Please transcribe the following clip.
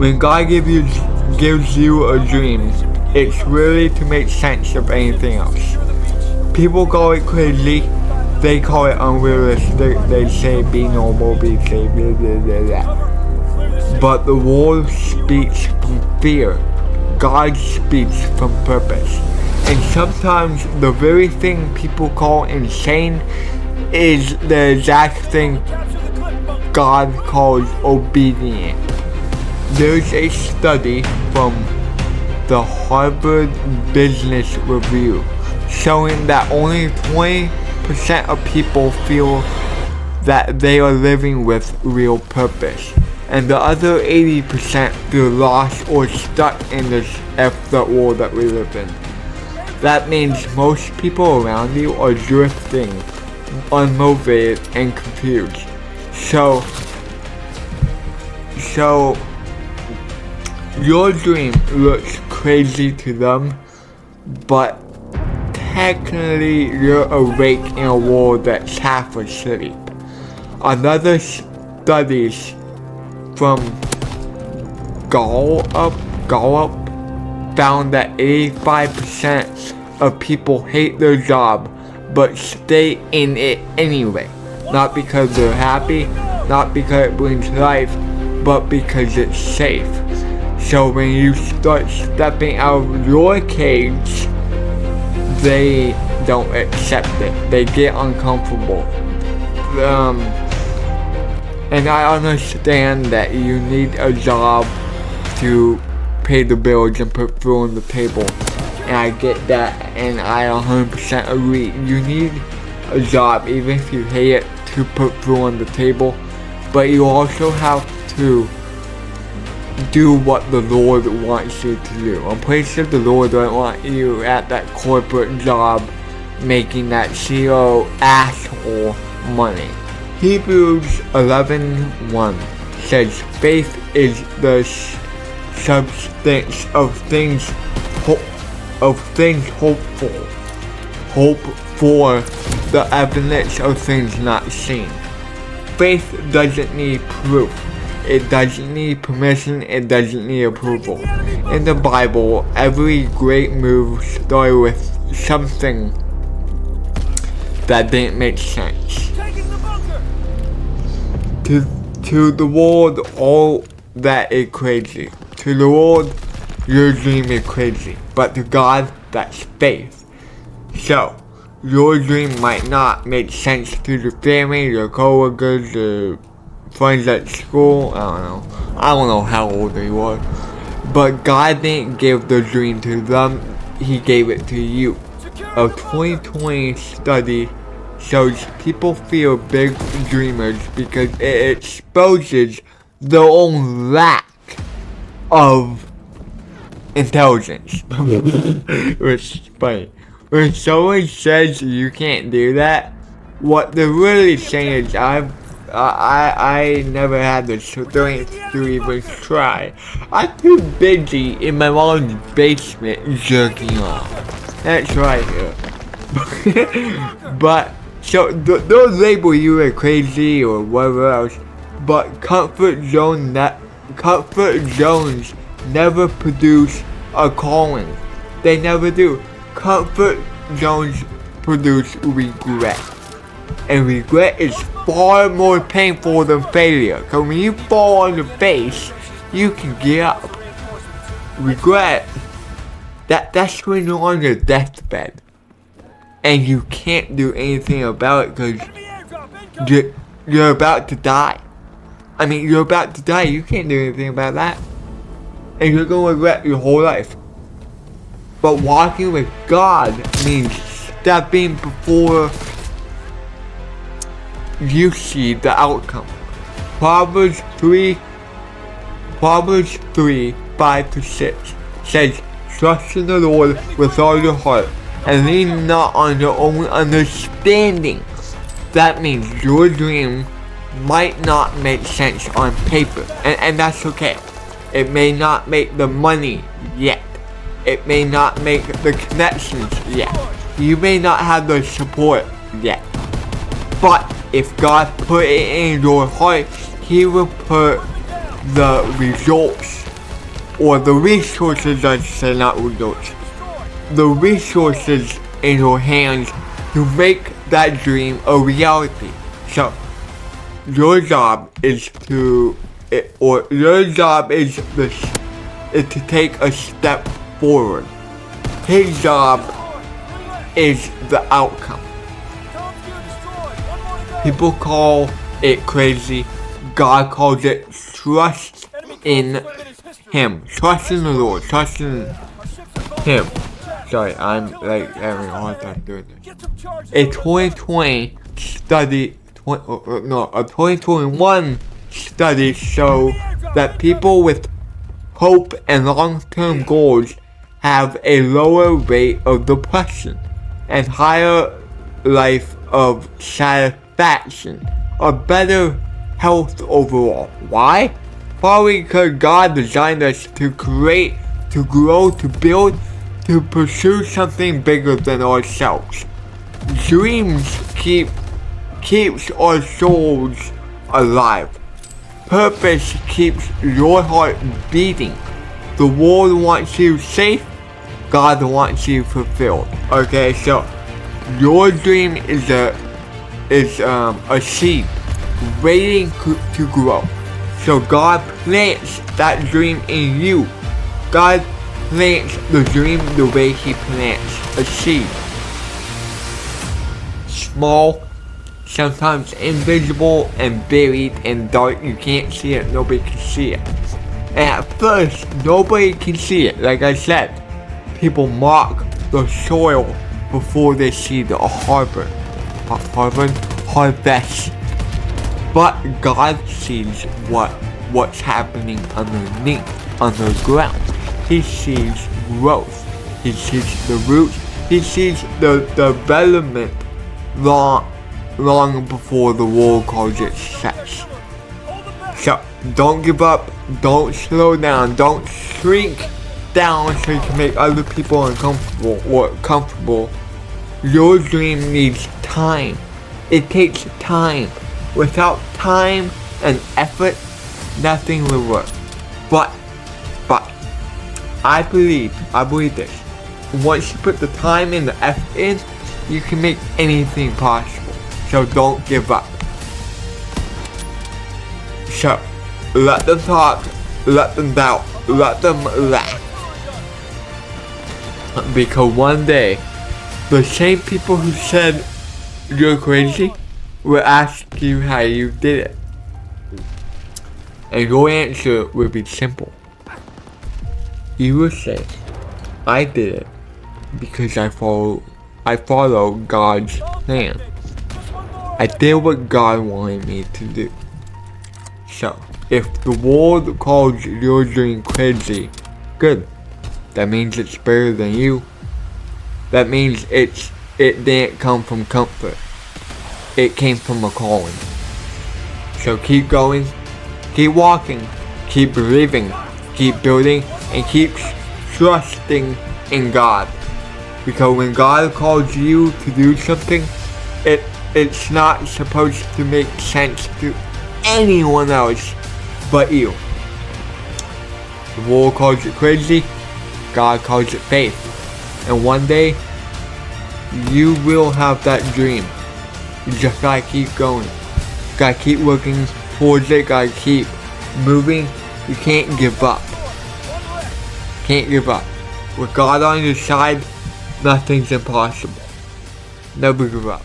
When God gives you a dream, it's really to make sense of anything else. People call it crazy, they call it unrealistic, they say be normal, be safe, blah, blah, blah, blah. But the world speaks from fear, God speaks from purpose. And sometimes the very thing people call insane is the exact thing God calls obedient. There's a study from the Harvard Business Review showing that only 20% of people feel that they are living with real purpose, and the other 80% feel lost or stuck in this effed up world that we live in. That means most people around you are drifting, unmotivated, and confused. So your dream looks crazy to them, but technically you're awake in a world that's half asleep. Another studies from Gallup found that 85% of people hate their job but stay in it anyway. Not because they're happy, not because it brings life, but because it's safe. So when you start stepping out of your cage, they don't accept it. They get uncomfortable. And I understand that you need a job to pay the bills and put food on the table. And I get that, and I 100% agree. You need a job, even if you hate it, to put food on the table. But you also have to do what the Lord wants you to do. I'm pretty sure the Lord doesn't want you at that corporate job making that CEO asshole money. Hebrews 11:1 says, faith is the substance of things hoped for. Hope for the evidence of things not seen. Faith doesn't need proof. It doesn't need permission, it doesn't need approval. In the Bible, every great move started with something that didn't make sense. To the world, all that is crazy. To the world, your dream is crazy. But to God, that's faith. So, your dream might not make sense to your family, your coworkers, your friends at school. I don't know how old they were. But God didn't give the dream to them, He gave it to you. A 2020 study shows people fear big dreamers because it exposes their own lack of intelligence. Which is funny. When someone says you can't do that, what they're really saying is I never had the strength to even try. I'm too busy in my mom's basement jerking off. That's right here. But so they'll label you as crazy or whatever else. But comfort zones never produce a calling. They never do. Comfort zones produce regret. And regret is far more painful than failure. Because when you fall on your face, you can get up. Regret, that's when you're on your deathbed. And you can't do anything about it because you're about to die. I mean, you're about to die. You can't do anything about that. And you're going to regret your whole life. But walking with God means stepping before you see the outcome. Proverbs 3, 5-6 says, trust in the Lord with all your heart and lean not on your own understanding. That means your dream might not make sense on paper, and that's okay. It may not make the money yet. It may not make the connections yet. You may not have the support yet. But if God put it in your heart, He will put the results or the resources, I should say, not resources, the resources in your hands to make that dream a reality. So, your job is to take a step forward. His job is the outcome. People call it crazy. God calls it trust in Him. Trust in the Lord. Trust in Him. Sorry, I'm like having a hard time doing this. A 2021 study show that people with hope and long-term goals have a lower rate of depression and higher life of satisfaction, a better health overall. Why? Probably because God designed us to create, to grow, to build, to pursue something bigger than ourselves. Dreams keeps our souls alive. Purpose keeps your heart beating. The world wants you safe. God wants you fulfilled. Okay, so your dream is a seed waiting to grow. So God plants that dream in you. God plants the dream the way He plants a seed. Small, sometimes invisible and buried and dark. You can't see it, nobody can see it. And at first, nobody can see it. Like I said, people mock the soil before they see the harvest. But God sees what's happening underground. He sees growth. He sees the roots. He sees the development long before the world calls it success. So don't give up. Don't slow down. Don't shrink down so you can make other people uncomfortable or comfortable. Your dream needs time. It takes time. Without time and effort, nothing will work. But I believe this. Once you put the time and the effort in, you can make anything possible. So don't give up. So let them talk, let them doubt, let them laugh. Because one day, the same people who said you're crazy will ask you how you did it. And your answer will be simple. You will say, I did it because I follow God's plan. I did what God wanted me to do. So, if the world calls your dream crazy, good. That means it's better than you. That means it didn't come from comfort. It came from a calling. So keep going, keep walking, keep believing, keep building, and keep trusting in God. Because when God calls you to do something, it's not supposed to make sense to anyone else but you. The world calls it crazy, God calls it faith. And one day, you will have that dream. You just gotta keep going. Gotta keep working towards it, gotta keep moving. You can't give up. Can't give up. With God on your side, nothing's impossible. Never give up.